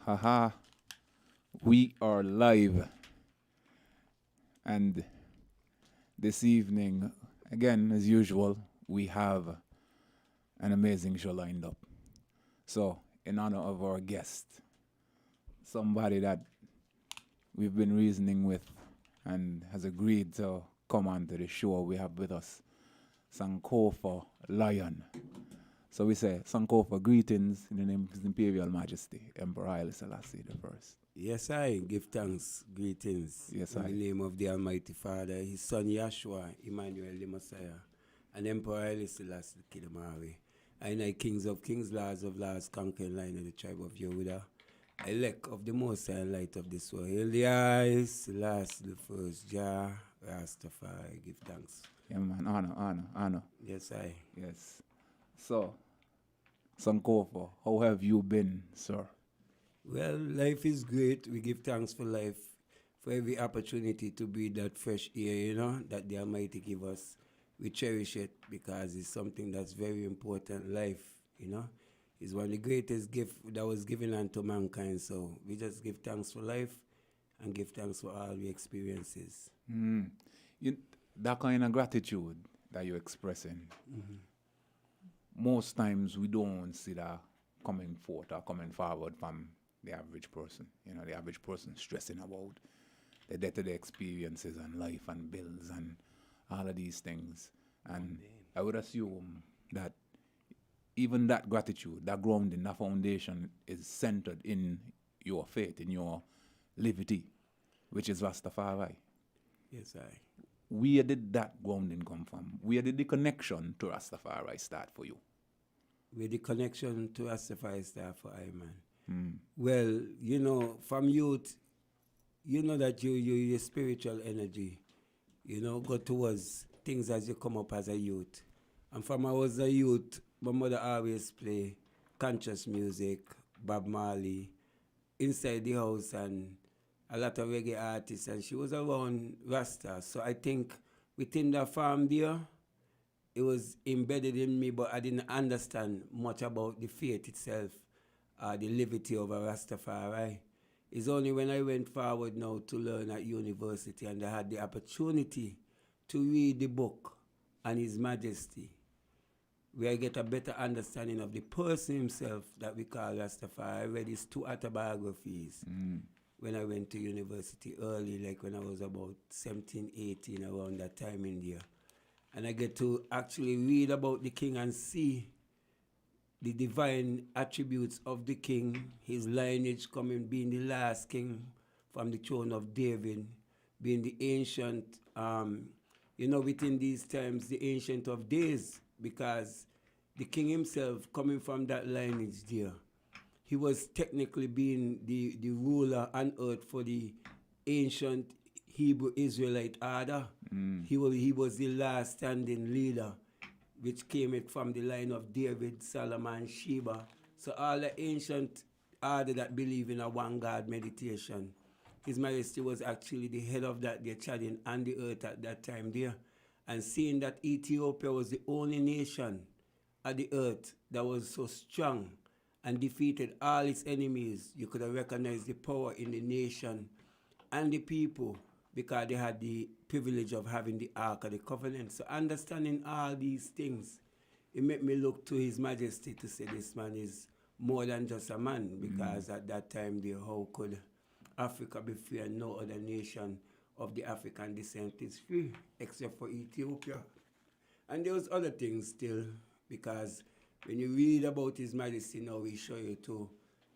Haha, we are live. And this evening, again, as usual, we have an amazing show lined up. So, in honor of our guest, somebody that we've been reasoning with and has agreed to come on to the show, we have with us Sankofa Lion. So we say, Sankofa, greetings in the name of His Imperial Majesty, Emperor Haile Selassie the First. Yes, I give thanks, greetings. Yes, in I. the name of the Almighty Father, His Son Yahshua, Emmanuel the Messiah, and Emperor Haile Selassie the Kidamawi. I Kings of Kings, Lords of Lords, conquering line of the tribe of Yehuda, elect of the Most High, light of this world. Hail the eyes, last the first, Jah, Rastafari, give thanks. Yeah, man, honor. Yes, I. Yes. So, Sankofa, how have you been, sir? Well, life is great. We give thanks for life, for every opportunity to breathe that fresh air, that the Almighty give us. We cherish it because it's something that's very important. Life, is one of the greatest gifts that was given unto mankind. So we just give thanks for life and give thanks for all the experiences. That kind of gratitude that you're expressing, most times we don't see that coming forth or coming forward from the average person. The average person stressing about the day-to-day experiences and life and bills and all of these things. And I would assume that even that gratitude, that grounding, that foundation is centered in your faith, in your liberty, which is Rastafari. Yes, I. Where did that grounding come from? Where did the connection to Rastafari start for you? Where the connection to Rastafari start for I, man. Well, from youth, that your spiritual energy, go towards things as you come up as a youth. And from I was a youth, my mother always play conscious music, Bob Marley, inside the house, and a lot of reggae artists, and she was around Rasta. So I think within the farm there, it was embedded in me, but I didn't understand much about the faith itself, the liberty of a Rastafari. It's only when I went forward now to learn at university and I had the opportunity to read the book on His Majesty, where I get a better understanding of the person himself that we call Rastafari. I read his 2 autobiographies when I went to university early, like when I was about 17, 18, around that time in there. And I get to actually read about the king and see the divine attributes of the king, his lineage coming, being the last king from the throne of David, being the ancient, within these times, the ancient of days, because the king himself coming from that lineage there, he was technically being the ruler on earth for the ancient Hebrew Israelite order. He was the last standing leader, which came from the line of David, Solomon, Sheba. So all the ancient order that believe in a one God meditation, His Majesty was actually the head of that, they're treading on the earth at that time there. And seeing that Ethiopia was the only nation at the earth that was so strong and defeated all its enemies, you could have recognized the power in the nation and the people, because they had the privilege of having the Ark of the Covenant. So understanding all these things, it made me look to His Majesty to say this man is more than just a man, because at that time there, how could Africa be free and no other nation of the African descent is free except for Ethiopia? And there was other things still, because when you read about His Majesty now, He show you to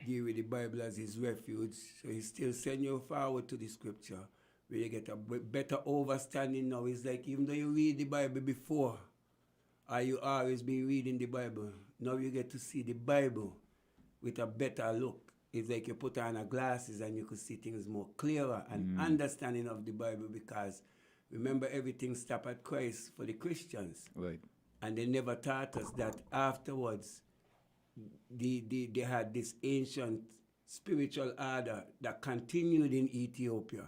deal with the Bible as His refuge. So He still send you forward to the scripture, where you get a better understanding now. It's like even though you read the Bible before, or you always be reading the Bible, now you get to see the Bible with a better look. It's like you put on a glasses and you could see things more clearer and understanding of the Bible, because remember, everything stopped at Christ for the Christians. Right. And they never taught us that afterwards they had this ancient spiritual order that continued in Ethiopia,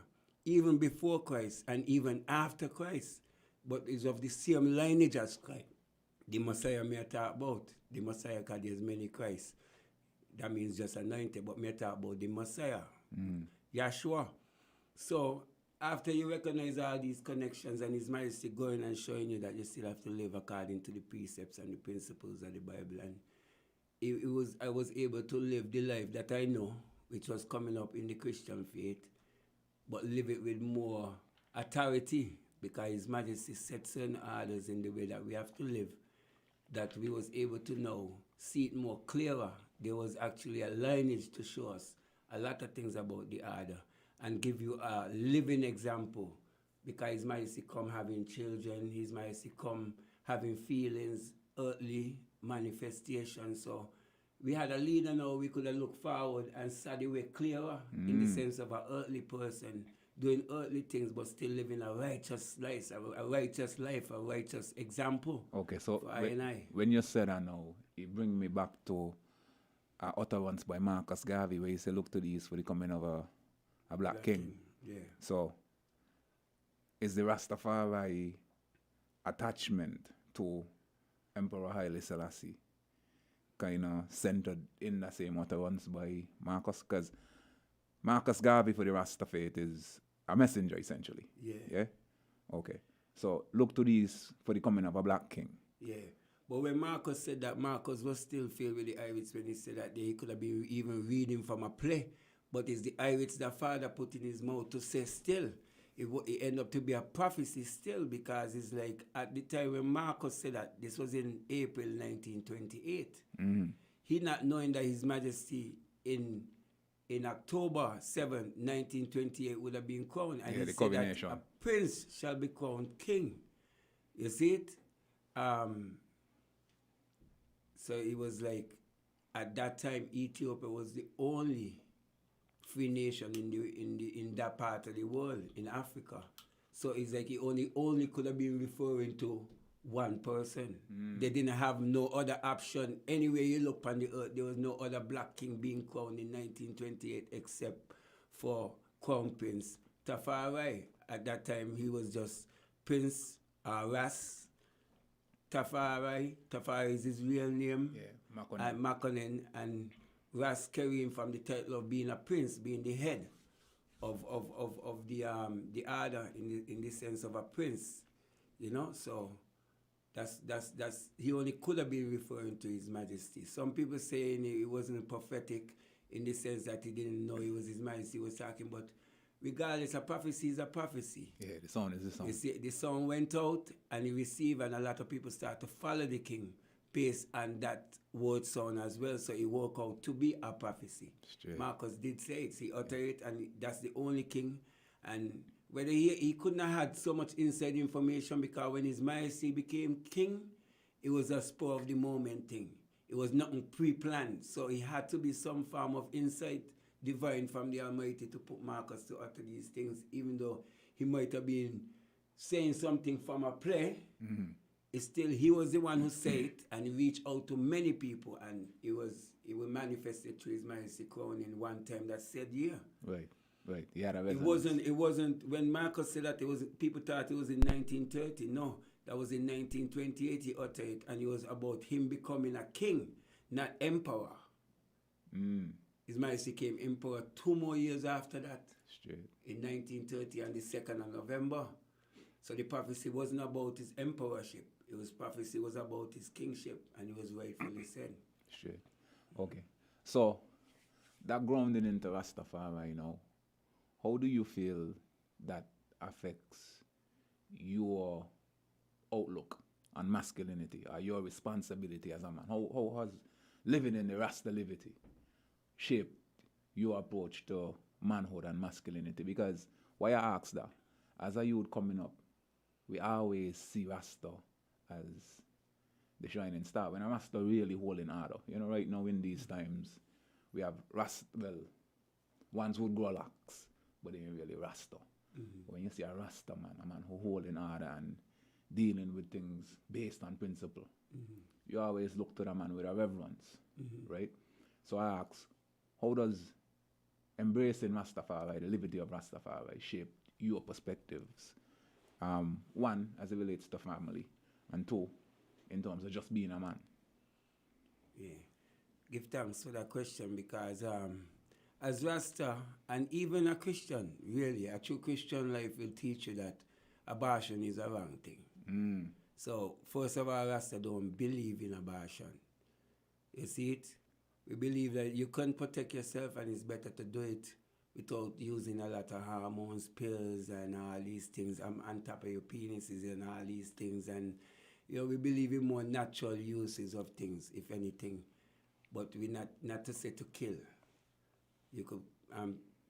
even before Christ and even after Christ, but is of the same lineage as Christ. The Messiah may talk about, the Messiah, because there's many Christ. that means just anointed, but me talk about the Messiah, Yeshua. So after you recognize all these connections and His Majesty going and showing you that you still have to live according to the precepts and the principles of the Bible, and I was able to live the life that I know, which was coming up in the Christian faith, but live it with more authority, because His Majesty set certain orders in the way that we have to live, that we was able to now see it more clearer. There was actually a lineage to show us a lot of things about the order and give you a living example, because His Majesty come having children, His Majesty come having feelings, earthly manifestation. So we had a leader now, we could have looked forward and saw the way clearer in the sense of an earthly person doing earthly things but still living a righteous life, a righteous example. Okay, so for I and I. when you said that now, it bring me back to utterance by Marcus Garvey, where he said, look to the east for the coming of a black king. Yeah. So, is the Rastafari attachment to Emperor Haile Selassie kind of centered in the same utterance by Marcus? Because Marcus Garvey for the Rasta faith is a messenger, essentially. Yeah. Yeah? Okay. So, look to these for the coming of a black king. Yeah. But when Marcus said that, Marcus was still filled with the Irish when he said that he could have been even reading from a play. But it's the Irish that Father put in his mouth to say still. It ended up to be a prophecy still, because it's like at the time when Marcus said that, this was in April 1928. He not knowing that His Majesty in October 7, 1928 would have been crowned. And he the said coronation. that a prince shall be crowned king. You see it? So it was like, at that time, Ethiopia was the only free nation in that part of the world, in Africa. So it's like he only could have been referring to one person. They didn't have no other option. Anywhere you look on the earth, there was no other black king being crowned in 1928 except for Crown Prince Tafari. At that time, he was just Prince Ras Tafari. Tafari is his real name. Yeah, And Makonnen, and Ras carrying from the title of being a prince, being the head of the order in the sense of a prince, you know. So that's he only could have been referring to His Majesty. Some people saying it wasn't prophetic in the sense that he didn't know it was His Majesty was talking, but regardless, a prophecy is a prophecy. Yeah, the sound is the sound. You see, the song went out and he received, and a lot of people start to follow the king based on that word sound as well. So it worked out to be a prophecy. Straight. Marcus did say it. He uttered it, and that's the only king. And whether he couldn't have had so much inside information, because when His Majesty became king, it was a spur of the moment thing. It was nothing pre-planned. So it had to be some form of insight divine from the Almighty to put Marcus to utter these things, even though he might have been saying something from a play. It's still, he was the one who said it, and he reached out to many people, and it was manifested through His Majesty crown in one time that said year. Right. Yeah, that It wasn't when Marcus said that, people thought it was in 1930. No, that was in 1928 he uttered it, and it was about him becoming a king, not emperor. His Majesty became emperor 2 more years after that. Straight. In 1930 on the 2nd of November. So the prophecy wasn't about his emperorship. Prophecy was about his kingship, and it was rightfully said. Straight. Okay. So, that grounding into Rastafari now, how do you feel that affects your outlook on masculinity or your responsibility as a man? How has living in the Rasta liberty shaped your approach to manhood and masculinity? Because why I ask that, as a youth coming up, we always see Rasta as the shining star, when a Rasta really holding order. You know, right now in these times, we have ones would grow locks, but they ain't really Rasta. When you see a Rasta man, a man who holding order and dealing with things based on principle, you always look to the man with a reverence, right? So I ask, how does embracing Rastafari, the liberty of Rastafari, shape your perspectives? One, as it relates to family, and two, in terms of just being a man. Yeah. give thanks for that question because as Rasta and even a Christian, really, a true Christian life will teach you that abortion is a wrong thing. So, first of all, Rasta don't believe in abortion. You see it? We believe that you can protect yourself and it's better to do it without using a lot of hormones, pills, and all these things on top of your penises and all these things. And, we believe in more natural uses of things, if anything. But we not to say to kill. You could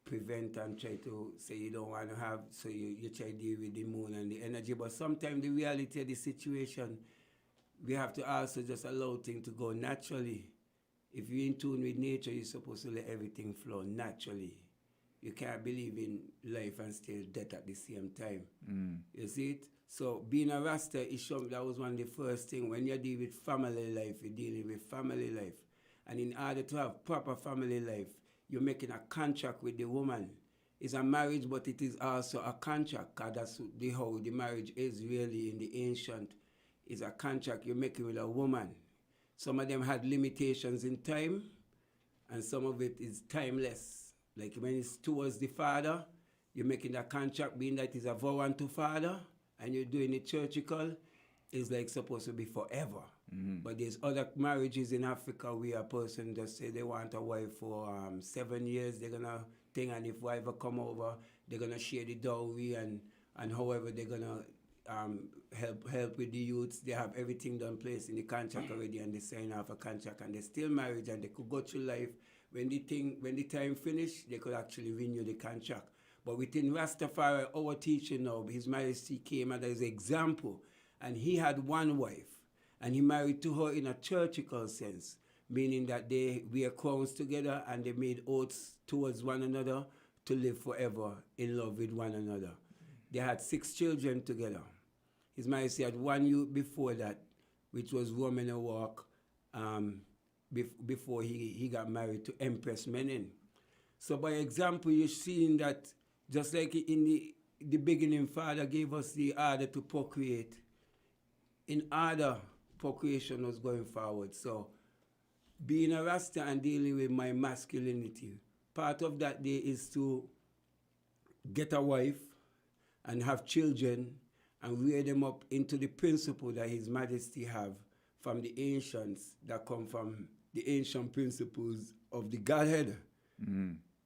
prevent and try to say you don't want to have, so you try to deal with the moon and the energy. But sometimes the reality of the situation, we have to also just allow things to go naturally. If you're in tune with nature, you're supposed to let everything flow naturally. You can't believe in life and still death at the same time. You see it? So being a Rasta, that was one of the first things. When you deal with family life, you're dealing with family life. And in order to have proper family life, you're making a contract with the woman. It's a marriage, but it is also a contract, because that's how the marriage is really in the ancient. It's a contract you're making with a woman. Some of them had limitations in time, and some of it is timeless. Like when it's towards the father, you're making that contract, being that it's a vow unto father, and you're doing it churchical, it's like supposed to be forever. But there's other marriages in Africa where a person just say they want a wife for 7 years, they're gonna think, and if wife come over, they're gonna share the dowry and however they're gonna help with the youths. They have everything done place in the contract already, and they sign off a contract, and they're still married, and they could go through life. When the time finish, they could actually renew the contract. But within Rastafari, our teaching now, His Majesty came as an example, and he had one wife, and he married to her in a churchical sense, meaning that they wear crowns together and they made oaths towards one another to live forever in love with one another. They had 6 children together. His Majesty had one youth before that, which was Woman a Walk, before he got married to Empress Menen. So by example, you're seeing that just like in the beginning, Father gave us the order to procreate. In order, procreation was going forward. So being a Rasta and dealing with my masculinity, part of that day is to get a wife and have children and rear them up into the principle that His Majesty have from the ancients, that come from the ancient principles of the Godhead.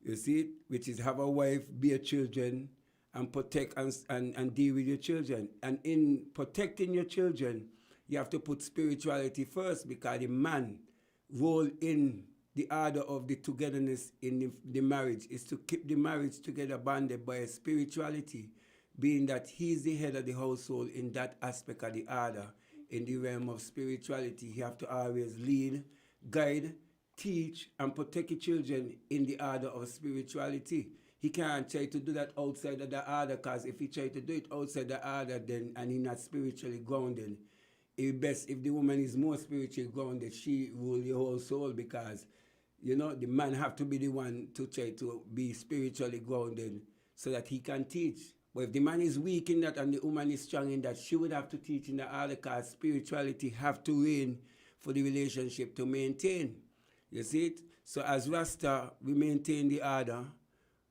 You see it? Which is have a wife, bear children, and protect and deal with your children. And in protecting your children, you have to put spirituality first, because the man role in the order of the togetherness in the marriage is to keep the marriage together, bonded by a spirituality, being that he's the head of the household in that aspect of the order. In the realm of spirituality, you have to always lead, guide, teach, and protect your children in the order of spirituality. He can't try to do that outside of the order, because if he try to do it outside the order, then and he's not spiritually grounded, it's best if the woman is more spiritually grounded, she rule the whole soul, because the man have to be the one to try to be spiritually grounded so that he can teach. But if the man is weak in that and the woman is strong in that, she would have to teach in the order, because spirituality have to reign for the relationship to maintain. You see it? So as Rasta, we maintain the order.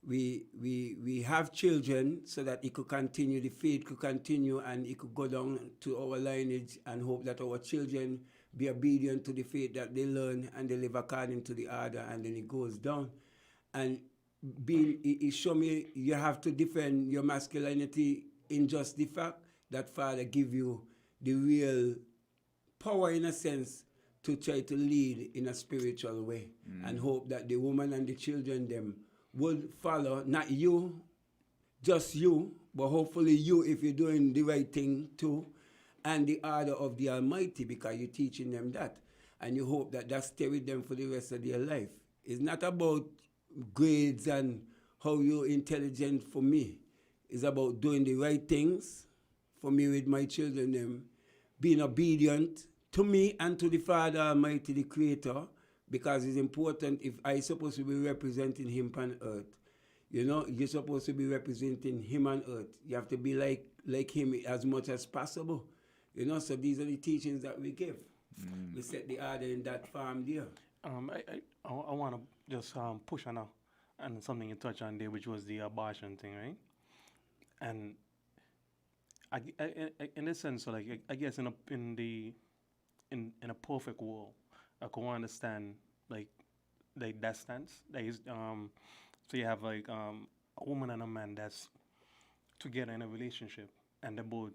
We have children so that it could continue, the faith could continue, and it could go down to our lineage, and hope that our children be obedient to the faith that they learn and they live according to the order, and then it goes down. And it show me you have to defend your masculinity in just the fact that Father give you the real power, in a sense, to try to lead in a spiritual way, and hope that the woman and the children them would follow, not you, just you, but hopefully you, if you're doing the right thing too, and the order of the Almighty, because you're teaching them that, and you hope that that stay with them for the rest of their life. It's not about grades and how you're intelligent for me. It's about doing the right things for me with my children, them being obedient to me and to the Father Almighty, the Creator, because it's important. If I supposed to be representing Him on earth, you're supposed to be representing Him on earth. You have to be like Him as much as possible. So these are the teachings that we give. We set the order in that farm there. I want to just push on something you touched on there, which was the abortion thing, right? And in a sense, so like I guess in a perfect world, I can understand like that stance. That is, so you have like a woman and a man that's together in a relationship, and they both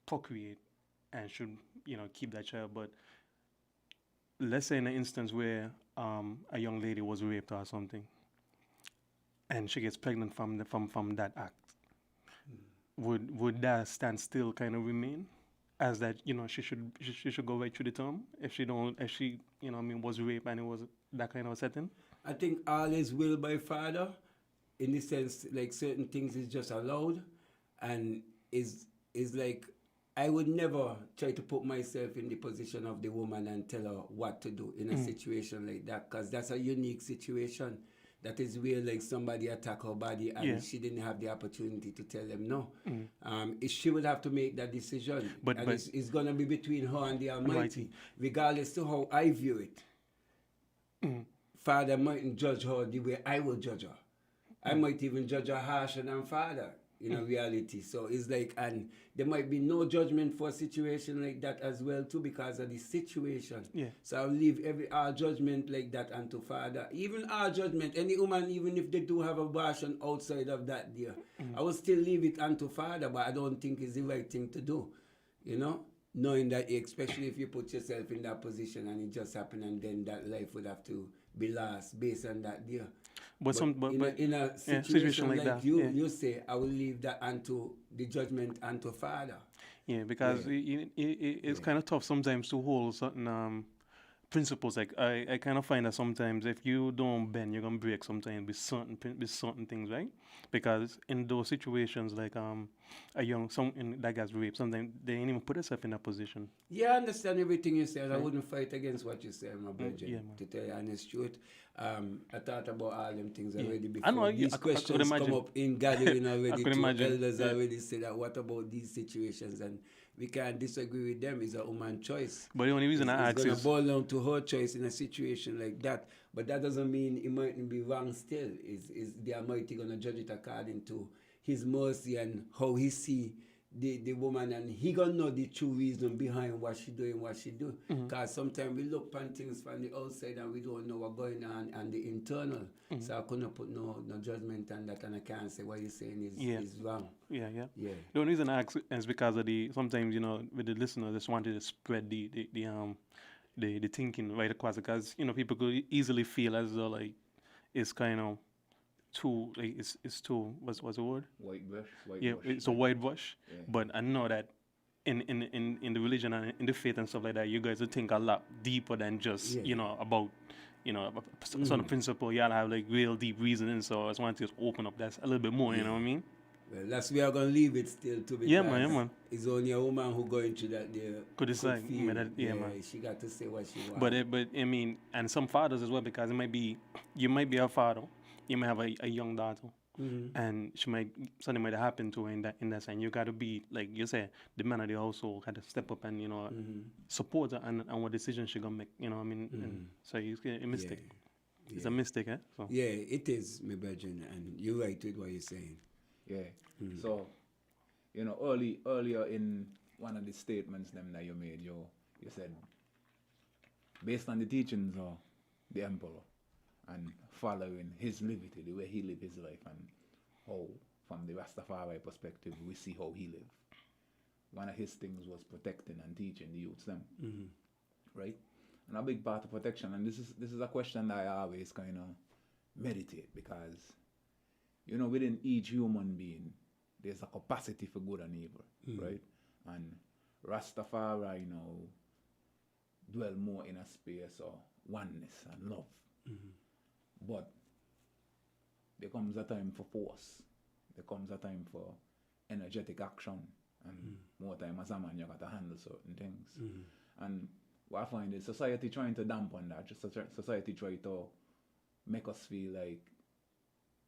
procreate and should keep that child. But let's say in an instance where a young lady was raped or something, and she gets pregnant from that act, would that stand still kind of remain as that she should go right through the term if she was raped and it was that kind of a setting. I think all is will by Father, in the sense like certain things is just allowed, and is like I would never try to put myself in the position of the woman and tell her what to do in a situation like that, because that's a unique situation. That is where like somebody attack her body and Yeah. she didn't have the opportunity to tell them no. She would have to make that decision, But- and but- it's gonna be between her and the Almighty, Almighty. regardless to how I view it. Father mightn't judge her the way I will judge her. I might even judge her harsher than Father in a reality. So it's like, and there might be no judgment for a situation like that as well too, because of the situation. Yeah. So I'll leave our judgment like that unto Father. Even our judgment, any woman, even if they do have abortion outside of that there, I will still leave it unto Father, but I don't think it's the right thing to do. Knowing that, especially if you put yourself in that position and it just happened, and then that life would have to be lost based on that there. But in a situation like that, you say, I will leave that unto the judgment unto Father. Yeah, because it's kind of tough sometimes to hold certain principles. Like I kind of find that sometimes if you don't bend, you're gonna break sometimes with certain things, right? Because in those situations, like that guy's raped, sometimes they ain't even put themselves in that position. Yeah, I understand everything you said. I wouldn't fight against what you said, my brother. yeah, man. To tell you honest truth, I thought about all them things already before. I know, These I could questions come imagine. up in gathering already. could Two imagine, elders yeah. already said that. What about these situations? And we can't disagree with them. It's a woman choice. But the only reason I ask it's gonna is boil down to her choice in a situation like that. But that doesn't mean it mightn't be wrong still. Is the Almighty gonna judge it according to His mercy and how He see the woman, and He gonna know the true reason behind what she doing, what she do. Because sometimes we look on things from the outside and we don't know what's going on and the internal. So I couldn't put no judgment on that, and I can't say what you're saying is wrong. Yeah. Yeah. The only reason I ask is because of sometimes with the listeners just wanted to spread the thinking right across, because people could easily feel as though like it's kind of too like it's too what's the word? Whitewash. It's a whitewash. Yeah. But I know that in the religion and in the faith and stuff like that, you guys would think a lot deeper than just about a certain principle. You gotta have like real deep reasoning. So I just want to just open up that a little bit more. You know what I mean? Well, that's where I'm gonna leave it still to, because Yeah, man. it's only a woman who going through that there Could decide. feel. Man. She got to say what she wants. But I mean, and some fathers as well, because you might be a father, you might have a young daughter, and something might happen to her in that sense. You got to be, like you said, the man of the household got to step up and support her and what decision she gonna make. You know what I mean? And so it's a mistake. It's a mistake, eh? So. Yeah, it is, my brethren, and you're right with what you're saying. Yeah. So, earlier in one of the statements them that you made, you said, based on the teachings of the emperor and following his liberty, the way he lived his life, and how, from the Rastafari perspective, we see how he lived. One of his things was protecting and teaching the youths them, right? And a big part of protection, and this is a question that I always kind of meditate, because within each human being, there's a capacity for good and evil, right? And Rastafari, dwell more in a space of oneness and love. But there comes a time for force. There comes a time for energetic action. And more time as a man, you got to handle certain things. And what I find is society trying to dampen that. Just society try to make us feel like,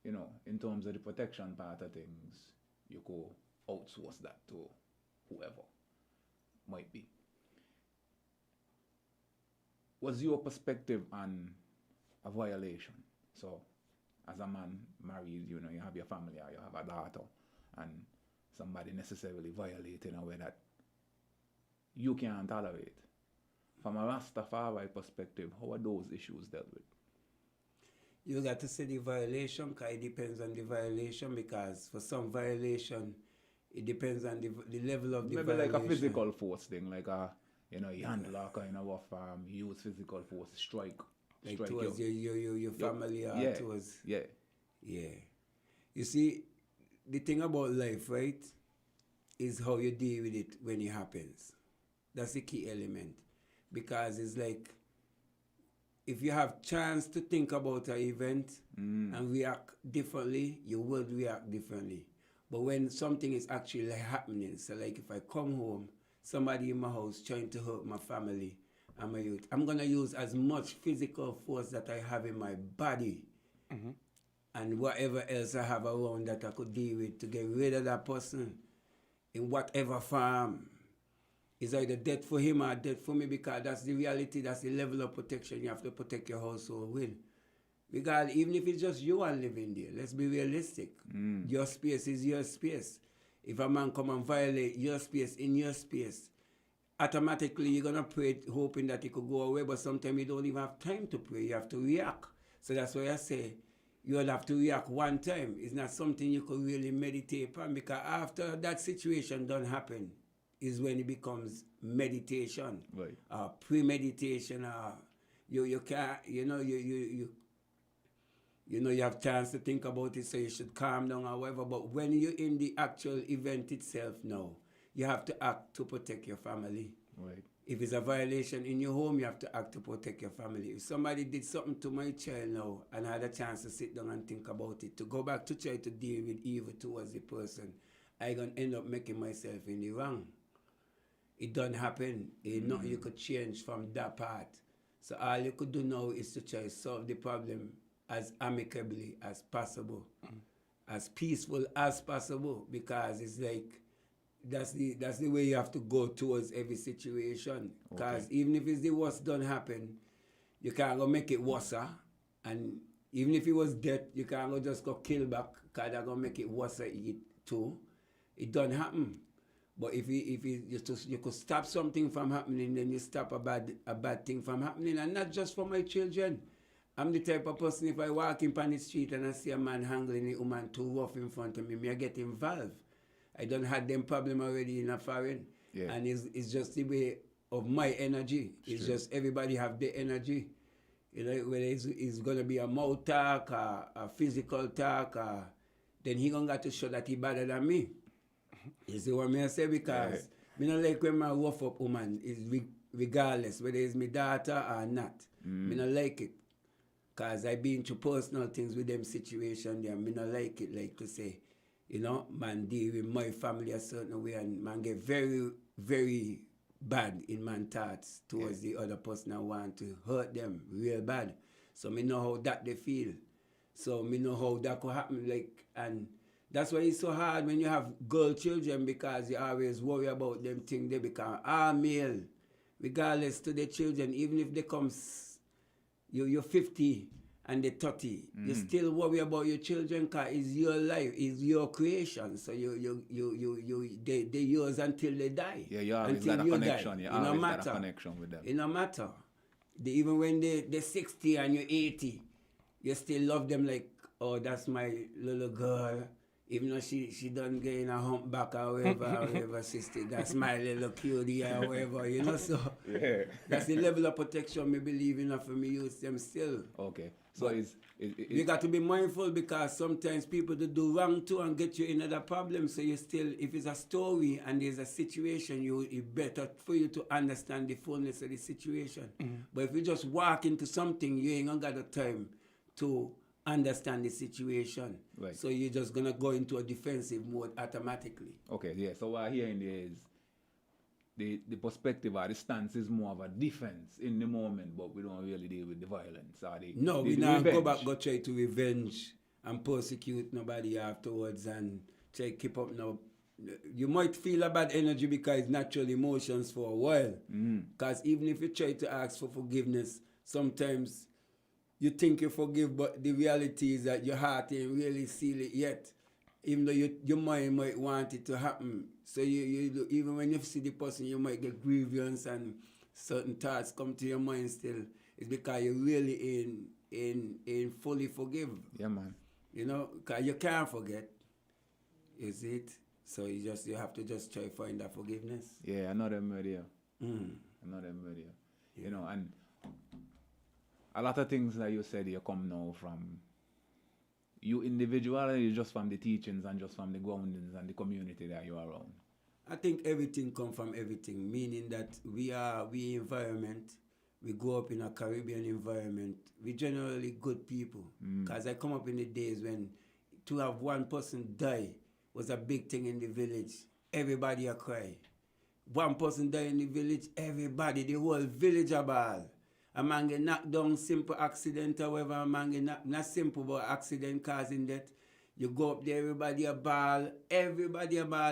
in terms of the protection part of things, you could outsource that to whoever might be. was your perspective on a violation? So, as a man married, you know, you have your family or you have a daughter, and somebody necessarily violate in a way that you can't tolerate. From a Rastafari perspective, how are those issues dealt with? You got to see the violation, because it depends on the violation, because for some violation, it depends on the level of the Maybe violation. like a physical force thing, like a, you know, you handle a kind of use physical force to strike. Like strike towards your family or yeah, towards... yeah. Yeah. You see, the thing about life, right, is how you deal with it when it happens. That's the key element. Because it's like, if you have chance to think about an event and react differently, you will react differently. But when something is actually happening, so like if I come home, somebody in my house trying to hurt my family and my youth, I'm going to use as much physical force that I have in my body and whatever else I have around that I could deal with to get rid of that person in whatever form. It's either death for him or death for me, because that's the reality, that's the level of protection you have to protect your household with. Because even if it's just you and living there, let's be realistic. Your space is your space. If a man come and violate your space in your space, automatically you're going to pray hoping that it could go away, but sometimes you don't even have time to pray. You have to react. So that's why I say you'll have to react one time. It's not something you could really meditate on, because after that situation don't happen is when it becomes meditation, Right. premeditation. You can't, you know, you have chance to think about it, so you should calm down or whatever. But when you're in the actual event itself now, you have to act to protect your family. Right. If it's a violation in your home, you have to act to protect your family. If somebody did something to my child now and I had a chance to sit down and think about it, to go back to try to deal with evil towards the person, I'm going to end up making myself in the wrong. It don't happen. Nothing you could change from that part. So all you could do now is to try to solve the problem as amicably as possible, as peaceful as possible, because it's like that's the way you have to go towards every situation. Because even if it's the worst don't happen, you can't go make it worse. And even if it was death, you can't go just go kill back, because they're going to make it worse too. It don't happen. But if you could stop something from happening, then you stop a bad thing from happening. And not just for my children. I'm the type of person, if I walk in on the street and I see a man handling a woman too rough in front of me, I get involved. I don't have them problem already in a foreign. Yeah. And it's just the way of my energy. It's just everybody have their energy. You know, whether it's going to be a mouth talk or a physical talk, then he going to have to show that he better than me. You see what I say? Because me not like when my rough up woman is regardless whether it's my daughter or not. Me not like it. Because I been through personal things with them situation there. Me not like it, like to say, you know, man deal with my family a certain way and man get very, very bad in man thoughts towards the other person and want to hurt them real bad. So me know how that they feel. So me know how that could happen, like, and that's why it's so hard when you have girl children, because you always worry about them things. They become all male, regardless to the children. Even if they come, you're 50 and they're 30, you still worry about your children, because it's your life, it's your creation. So they yours until they die. Yeah, you always until got a you connection. Die. You It no always got matter. a connection with them. It no matter. Even when they're 60 and you're 80, you still love them like, oh, that's my little girl. Even though she done getting a humpback or whatever, sister, that's my little cutie or whatever, you know. So that's the level of protection me believe in for me use them still. Okay. So You got to be mindful, because sometimes people do wrong too and get you in another problem. So you still, if it's a story and there's a situation, it's better for you to understand the fullness of the situation. But if you just walk into something, you ain't gonna got the time to understand the situation. Right. So you're just gonna go into a defensive mode automatically. Okay, yeah. So what I hear in there is the perspective or the stance is more of a defense in the moment, but we don't really deal with the violence or we not go back, go try to revenge and persecute nobody afterwards and try to keep up you might feel a bad energy because it's natural emotions for a while. Because even if you try to ask for forgiveness, sometimes you think you forgive, but the reality is that your heart ain't really seal it yet. Even though your mind might want it to happen. So you even when you see the person, you might get grievance and certain thoughts come to your mind still. It's because you really ain't fully forgive. Yeah, man. You know, because you can't forget. Is it? So you have to just try to find that forgiveness. Yeah, another murder. Another murder. You know, and a lot of things that you said here come now from you individually, just from the teachings and just from the groundings and the community that you are around. I think everything comes from everything, meaning that we environment, we grow up in a Caribbean environment, we generally good people. Because I come up in the days when to have one person die was a big thing in the village. Everybody a cry. One person die in the village, everybody, the whole village a ball. A man get knocked down, simple accident, however, a man get knocked, not simple, but accident causing death. You go up there, everybody a ball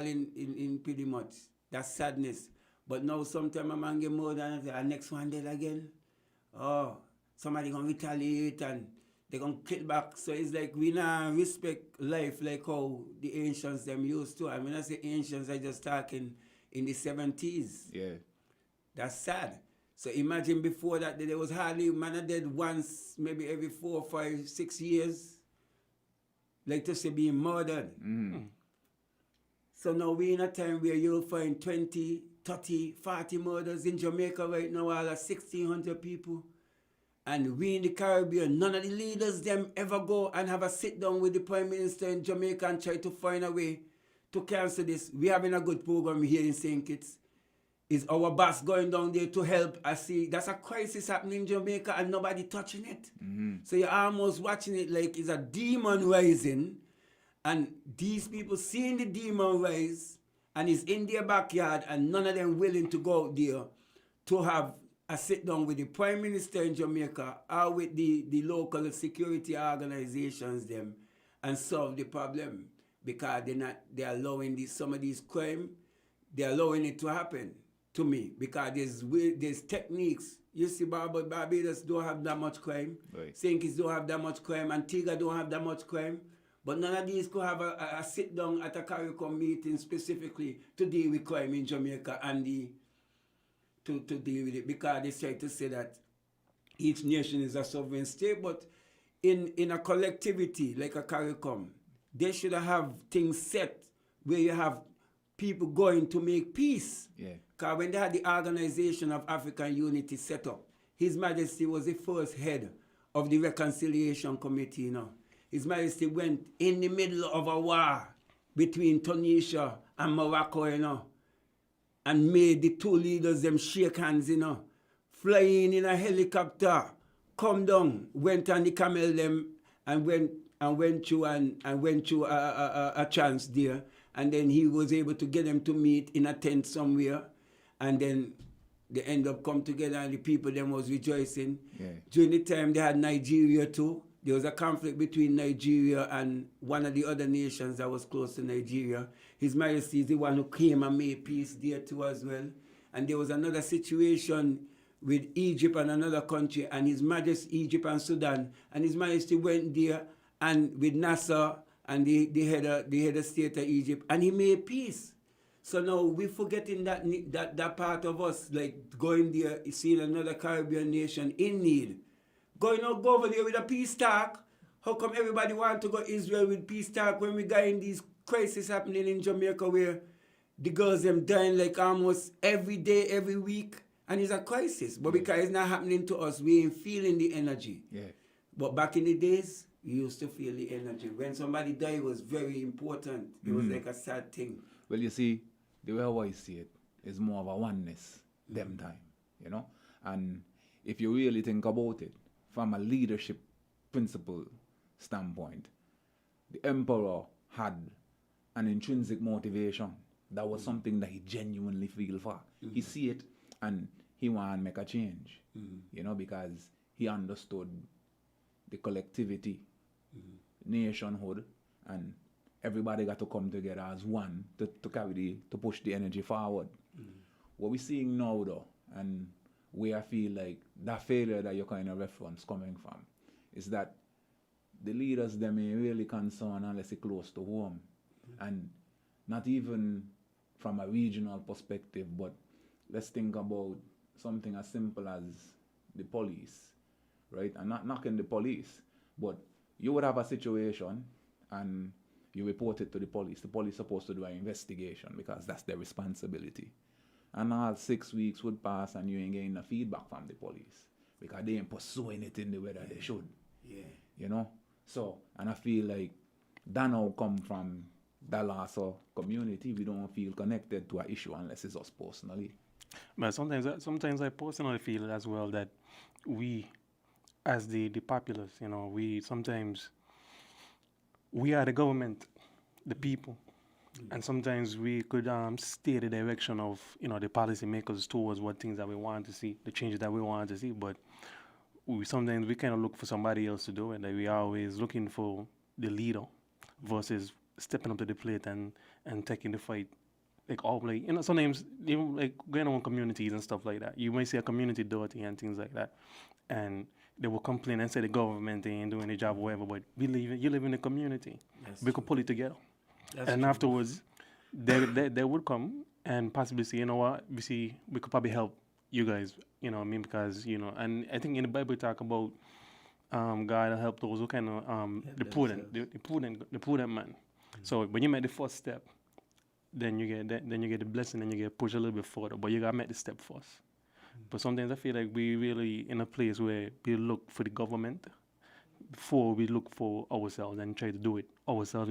in pretty much. That's sadness. But now sometimes a man get more than the next one dead again. Oh, somebody gonna retaliate and they gonna kill back. So it's like we not respect life like how the ancients them used to. I mean, I say ancients, I just talking in the 70s. Yeah. That's sad. So imagine before that there was hardly man dead once, maybe every 4, 5, 6 years. Like to say being murdered. So now we're in a time where you'll find 20, 30, 40 murders in Jamaica right now, all are 1,600 people. And we in the Caribbean, none of the leaders them ever go and have a sit down with the Prime Minister in Jamaica and try to find a way to cancel this. We're having a good program here in St. Kitts. Is our boss going down there to help? I see that's a crisis happening in Jamaica and nobody touching it. So you're almost watching it like it's a demon rising, and these people seeing the demon rise and it's in their backyard and none of them willing to go out there to have a sit down with the Prime Minister in Jamaica or with the local security organizations them and solve the problem, because they're allowing some of these crime, they're allowing it to happen. To me, because there's techniques. You see, Barbados don't have that much crime. Right. St. Kitts don't have that much crime. Antigua don't have that much crime. But none of these could have a sit down at a CARICOM meeting specifically to deal with crime in Jamaica and to deal with it, because they try to say that each nation is a sovereign state. But in a collectivity like a CARICOM, they should have things set where you have people going to make peace. Yeah. Because when they had the Organization of African Unity set up, His Majesty was the first head of the Reconciliation Committee, you know. His Majesty went in the middle of a war between Tunisia and Morocco, you know, and made the two leaders them shake hands, you know, flying in a helicopter, come down, went on the camel them and went through a chance there. And then he was able to get them to meet in a tent somewhere. And then they end up come together and the people them was rejoicing. Yeah. During the time they had Nigeria too. There was a conflict between Nigeria and one of the other nations that was close to Nigeria. His Majesty is the one who came and made peace there too as well. And there was another situation with Egypt and another country, and His Majesty, Egypt and Sudan. And His Majesty went there and with Nasser and the head of state of Egypt, and he made peace. So now we're forgetting that part of us, like going there, seeing another Caribbean nation in need. Go over there with a peace talk. How come everybody want to go Israel with peace talk when we got in these crises happening in Jamaica where the girls them dying like almost every day, every week, and it's a crisis. But because it's not happening to us, we ain't feeling the energy. Yeah. But back in the days, we used to feel the energy. When somebody died, it was very important. It was like a sad thing. Well, you see, the way I see it is more of a oneness, them time, you know? And if you really think about it, from a leadership principle standpoint, the emperor had an intrinsic motivation. That was something that he genuinely feel for. He see it and he want to make a change, you know, because he understood the collectivity, nationhood, and everybody got to come together as one to to push the energy forward. What we're seeing now though, and where I feel like that failure that you're kind of reference coming from, is that the leaders them ain't really concerned unless it's close to home. And not even from a regional perspective, but let's think about something as simple as the police, right? And not knocking the police, but you would have a situation and you report it to the police. The police supposed to do an investigation because that's their responsibility. And all 6 weeks would pass and you ain't getting the feedback from the police because they ain't pursuing it in the way that they should. Yeah. You know? So, and I feel like that now come from that last community. We don't feel connected to an issue unless it's us personally. But sometimes I personally feel as well that we, as the populace, you know, we are the government, the people, and sometimes we could steer the direction of, you know, the policymakers towards what things that we want to see, the changes that we want to see, but sometimes we kind of look for somebody else to do it. Like we are always looking for the leader versus stepping up to the plate and taking the fight. Like all like, you know, sometimes even like going on communities and stuff like that. You might see a community dirty and things like that. And they will complain and say the government ain't doing the job or whatever, but you live in the community. That's we could pull it together. That's and true. afterwards they would come and possibly say, you know what, we could probably help you guys, you know what I mean? Because, you know, and I think in the Bible talk about God will help those who kind of the prudent man. So when you make the first step, then you get the blessing and you get pushed a little bit further. But you gotta make the step first. But sometimes I feel like we really in a place where we look for the government before we look for ourselves and try to do it ourselves.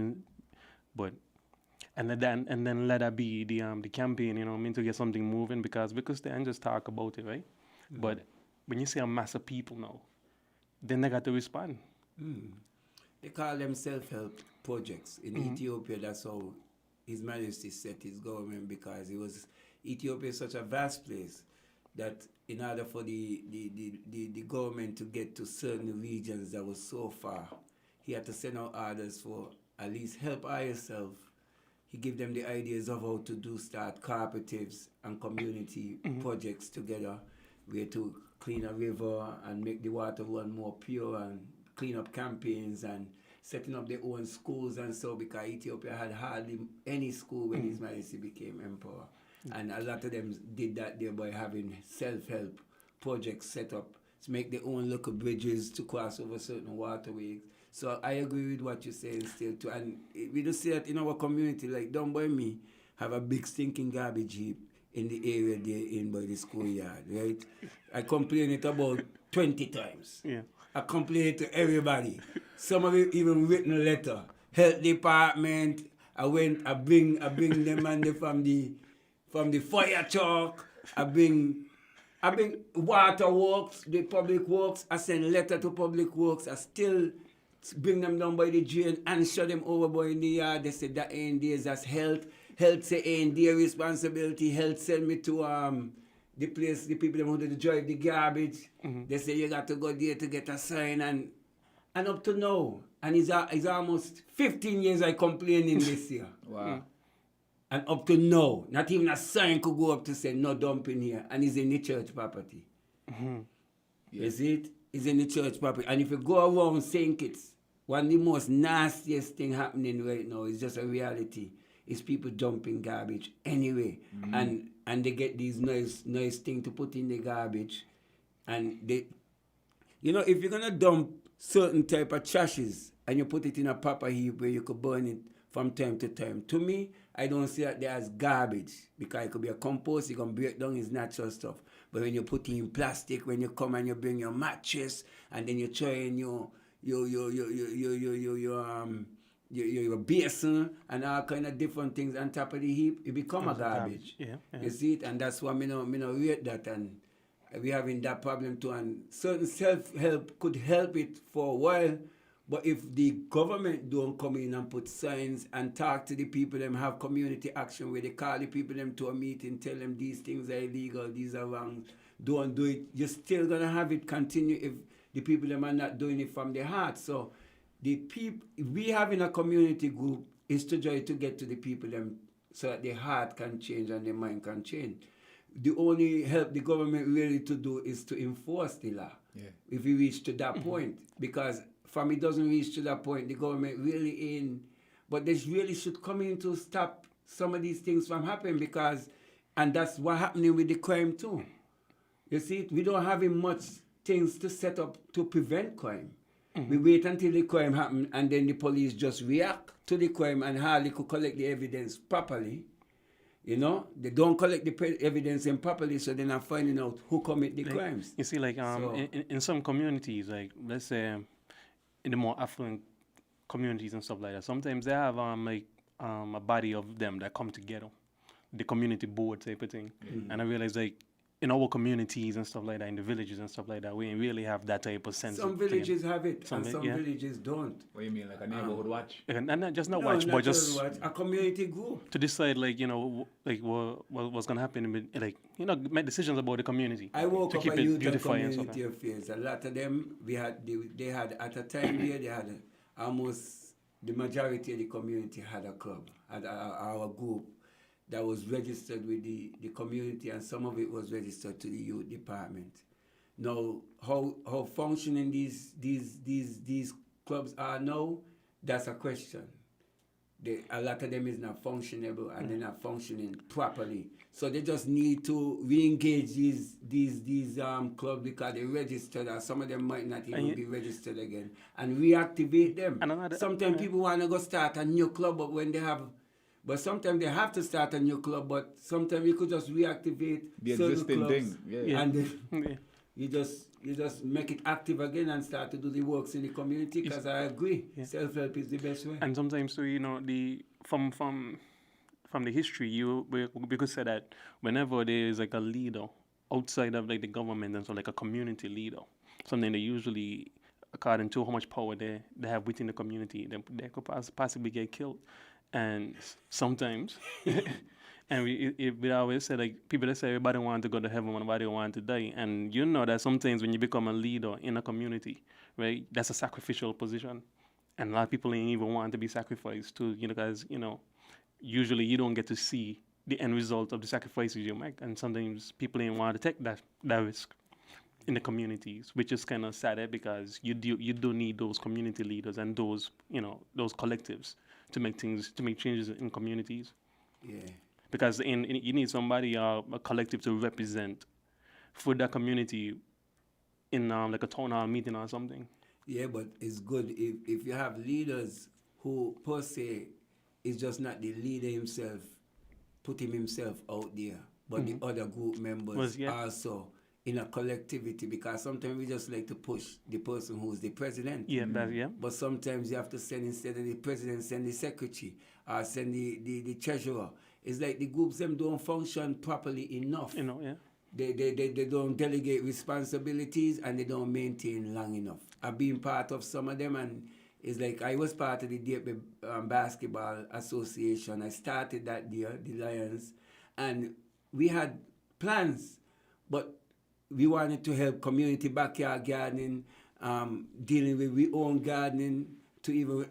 And then let that be the campaign, you know what I mean, to get something moving because they can just talk about it, right? But when you see a mass of people now, then they got to respond. They call them self-help projects. In Ethiopia, that's how His Majesty set his government because Ethiopia is such a vast place that in order for the government to get to certain regions that was so far, he had to send out orders for at least help yourself. He gave them the ideas of how to start cooperatives and community projects together, where to clean a river and make the water run more pure and clean up campaigns and setting up their own schools and so because Ethiopia had hardly any school when His Majesty became emperor. And a lot of them did that there by having self-help projects set up to make their own local bridges to cross over certain waterways. So I agree with what you're saying still too. And we do see that in our community, like down by me, have a big stinking garbage heap in the area there in by the schoolyard, right? I complain it about 20 times. Yeah. I complain it to everybody. Some of it even written a letter. Health department, I bring them and from the fire truck. I bring water works, the public works. I send letter to public works. I still bring them down by the drain and shut them over by in the yard. They say that ain't theirs, that's health. Health say ain't their responsibility. Health send me to the place, the people that want to drive the garbage. They say you got to go there to get a sign and up to now. And it's almost 15 years I complaining this year. Wow. And up to now, not even a sign could go up to say no dumping here. And it's in the church property. Yeah. You see it? It's in the church property. And if you go around St. Kitts, one of the most nastiest thing happening right now is just a reality. Is people dumping garbage anyway. And they get these nice things to put in the garbage. And they, you know, if you're going to dump certain type of trashes and you put it in a proper heap where you could burn it from time to time, to me, I don't see that there as garbage because it could be a compost, you can break down its natural stuff. But when you put it in plastic, when you come and you bring your mattress and then you throw in your basin and all kind of different things on top of the heap, it become a garbage. Yeah. You see it? And that's why me no rate that. And we having that problem too. And certain self-help could help it for a while. But if the government don't come in and put signs and talk to the people, them have community action where they call the people them to a meeting, tell them these things are illegal, these are wrong, don't do it, you're still going to have it continue if the people them are not doing it from their heart. So the people, we have in a community group is to try to get to the people them so that their heart can change and their mind can change. The only help the government really to do is to enforce the law. Yeah. If we reach to that point, because from it doesn't reach to that point, the government really in, but they really should come in to stop some of these things from happening, because, and that's what happening with the crime too. You see, we don't have much things to set up to prevent crime. We wait until the crime happens and then the police just react to the crime and hardly could collect the evidence properly. You know, they don't collect the evidence improperly, so they're not finding out who commit the crimes. You see, like So- in some communities, like let's say in the more affluent communities and stuff like that, sometimes they have a body of them that come together, the community board type of thing. And I realize like in our communities and stuff like that, in the villages and stuff like that, we ain't really have that type of sense. Some villages have it, Some and vi- some yeah. villages don't. What do you mean, like a neighborhood watch? And not just not No, watch, not but just watch, a community group. to decide, like, you know, like what's gonna happen, with, like, you know, make decisions about the community. I woke to up keep a it youth and beautified and stuff. community affairs. A lot of them, they had at a time there, they had almost the majority of the community had a club, had our group that was registered with the community, and some of it was registered to the youth department. Now, how functioning these clubs are now, that's a question. A lot of them is not functionable and they're not functioning properly. So they just need to re-engage these clubs because they're registered, and some of them might not even be registered again, and reactivate them. Sometimes people want to go start a new club, but sometimes they have to start a new club, but sometimes you could just reactivate The certain existing clubs, thing, yeah. and then Yeah. you just make it active again and start to do the works in the community, because I agree, self-help is the best way. And sometimes, so, you know, from the history, we could say that whenever there is like a leader outside of like the government, and so like a community leader, something they usually, according to how much power they have within the community, they could possibly get killed. And sometimes, and we always say, like, people that say everybody wants to go to heaven, nobody wants to die. And you know that sometimes when you become a leader in a community, right, that's a sacrificial position. And a lot of people ain't even want to be sacrificed to, you know, because, you know, usually you don't get to see the end result of the sacrifices you make. And sometimes people ain't want to take that risk in the communities, which is kind of sad, because you do need those community leaders and those, you know, those collectives to make changes in communities. Yeah. Because you need somebody, a collective, to represent for that community in like a town hall meeting or something. Yeah, but it's good if you have leaders who per se is just not the leader himself, put himself out there, but the other group members also in a collectivity, because sometimes we just like to push the person who's the president. Yeah, But sometimes you have to send, instead of the president, send the secretary or send the treasurer. It's like the groups them don't function properly enough. You know, yeah. They don't delegate responsibilities and they don't maintain long enough. I've been part of some of them, and it's like I was part of the basketball association. I started that year, the Lions, and we had plans, but we wanted to help community backyard gardening, dealing with our own gardening to even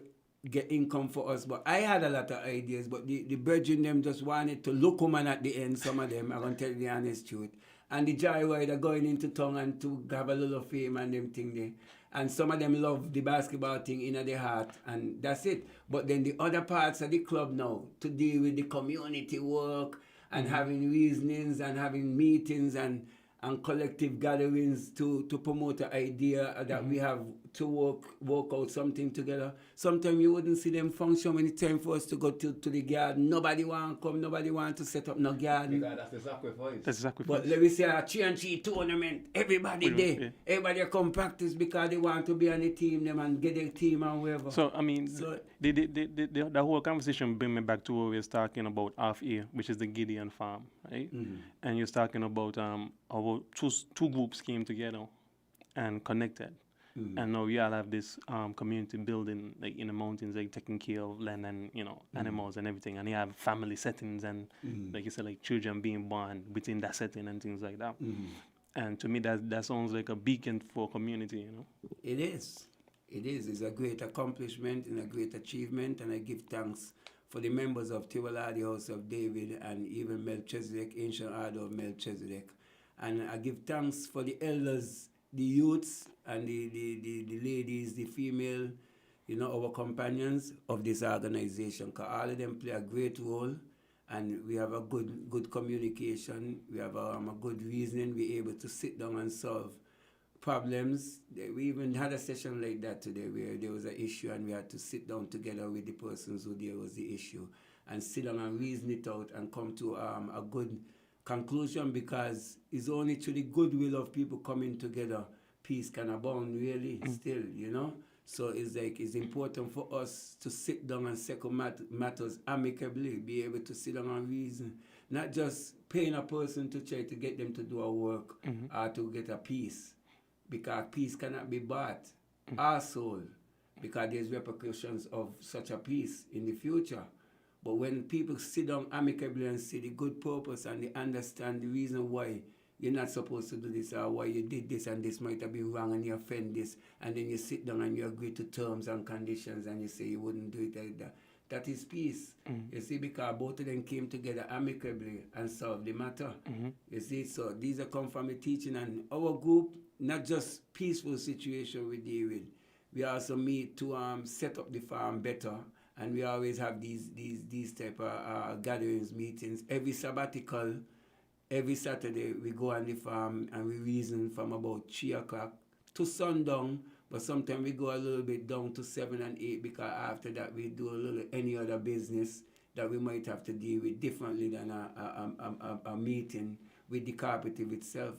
get income for us. But I had a lot of ideas, but the brethren them just wanted to look woman at the end, some of them, I'm going to tell you the honest truth. And the joyrider going into town and to have a little fame and them thing there. And some of them love the basketball thing in their heart, and that's it. But then the other parts of the club now, to deal with the community work and having reasonings and having meetings and collective gatherings to promote the idea that we have to work out something together. Sometimes you wouldn't see them function when it's time for us to go to the garden. Nobody want to come, nobody want to set up no garden. Because that's the sacrifice. That's exactly. But let me say a 3-on-3 tournament, everybody there. Yeah. Everybody come practice because they want to be on the team them and get their team and wherever. So, I mean, the whole conversation bring me back to what we was talking about off air, which is the Gideon Farm, right? And you're talking about how two groups came together and connected. And now we all have this community building, like in the mountains, like taking care of land and, you know, animals and everything. And you have family settings and, like you said, like children being born within that setting and things like that. And to me, that sounds like a beacon for community, you know? It is. It is. It's a great accomplishment and a great achievement, and I give thanks for the members of Tiwaladi House of David and even Melchizedek, Ancient Order of Melchizedek. And I give thanks for the elders, the youths, and the ladies, the female, our companions of this organization, because all of them play a great role, and we have a good communication, we have a good reasoning, we're able to sit down and solve problems. We even had a session like that today where there was an issue and we had to sit down together with the persons who there was the issue and sit down and reason it out and come to a good conclusion, because it's only through the goodwill of people coming together peace can abound really still, So it's important for us to sit down and settle matters amicably, be able to sit down and reason, not just paying a person to try to get them to do a work or to get a peace, because peace cannot be bought or sold, because there's repercussions of such a peace in the future. But when people sit down amicably and see the good purpose and they understand the reason why you're not supposed to do this, or why you did this and this might have been wrong and you offend this, and then you sit down and you agree to terms and conditions and you say you wouldn't do it like that. That is peace. You see, because both of them came together amicably and solved the matter. You see, so these are come from the teaching, and our group, not just peaceful situation we deal with, we also meet to set up the farm better, and we always have these type of gatherings, meetings. Every sabbatical, every Saturday, we go on the farm and we reason from about 3 o'clock to sundown, but sometimes we go a little bit down to 7 and 8, because after that we do a little any other business that we might have to deal with differently than a meeting with the cooperative itself,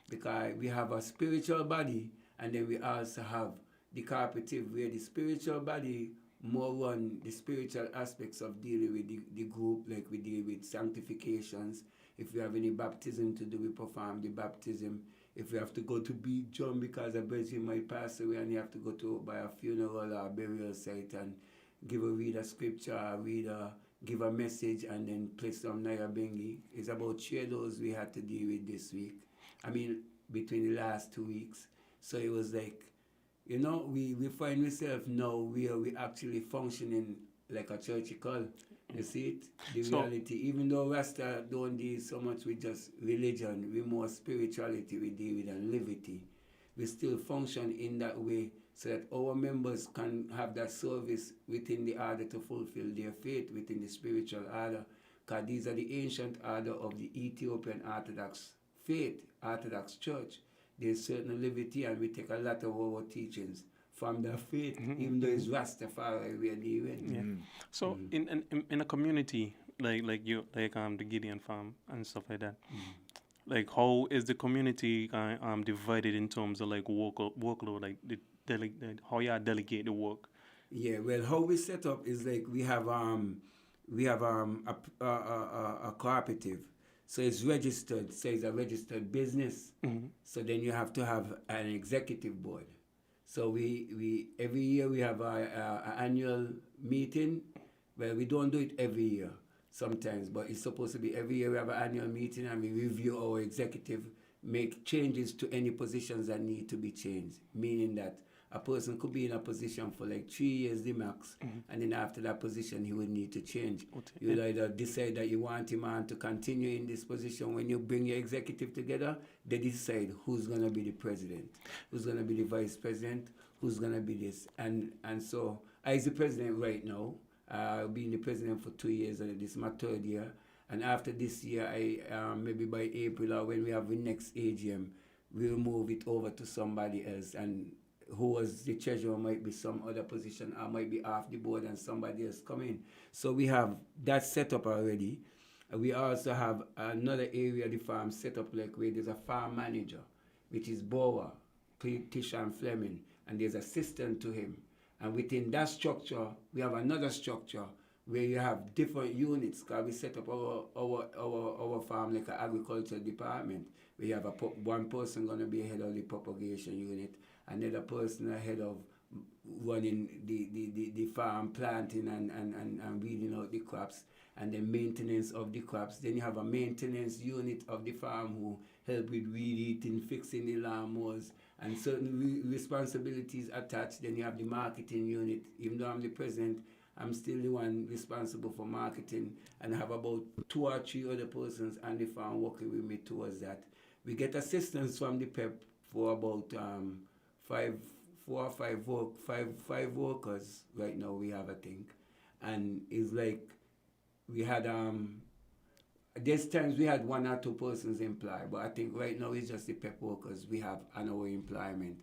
because we have a spiritual body, and then we also have the cooperative where the spiritual body more run the spiritual aspects of dealing with the group, like we deal with sanctifications. If we have any baptism to do, we perform the baptism. If we have to go to beat drum because a brethren might pass away and you have to go to by a funeral or a burial site and read a scripture, give a message, and then play some Naya Bengi. It's about 3 of those we had to deal with this week. I mean, between the last 2 weeks. So it was like, we find ourselves now where we actually functioning like a church call. You see it? The reality. Even though Rasta don't deal so much with just religion, we more spirituality we deal with and liberty. We still function in that way so that our members can have that service within the order to fulfill their faith within the spiritual order. Because these are the ancient order of the Ethiopian Orthodox faith, Orthodox Church. There's certain liberty, and we take a lot of our teachings from the faith, even though it's Rastafari we are living. Yeah. So in a community like the Gideon Farm and stuff like that, like how is the community divided in terms of like workload, like how you delegate the work? Yeah, well, how we set up is like we have a cooperative. So it's registered, so it's a registered business. So then you have to have an executive board. So we every year we have an annual meeting. Well, we don't do it every year sometimes, but it's supposed to be every year we have an annual meeting and we review our executive, make changes to any positions that need to be changed, meaning that a person could be in a position for like 3 years the max, and then after that position he would need to change. You would either decide that you want him on to continue in this position. When you bring your executive together, they decide who's going to be the president, who's going to be the vice president, who's going to be this. And so I is the president right now. I've been the president for 2 years, and this is my 3rd year. And after this year, I maybe by April or when we have the next AGM, we'll move it over to somebody else. And who was the treasurer might be some other position, or might be off the board and somebody else come in. So we have that set up already. We also have another area of the farm set up like where there's a farm manager, which is Bower, Tishan Fleming, and there's assistant to him. And within that structure, we have another structure where you have different units, because we set up our farm like an agriculture department, where you have one person going to be head of the propagation unit, another person ahead of running the farm, planting and weeding out the crops, and the maintenance of the crops. Then you have a maintenance unit of the farm who help with weed eating, fixing the lawnmowers, and certain responsibilities attached. Then you have the marketing unit. Even though I'm the president, I'm still the one responsible for marketing, and I have about 2 or 3 other persons on the farm working with me towards that. We get assistance from the PEP for about 5 workers right now. We have, I think, and it's like we had there's times we had 1 or 2 persons employed, but I think right now it's just the PEP workers we have on our employment.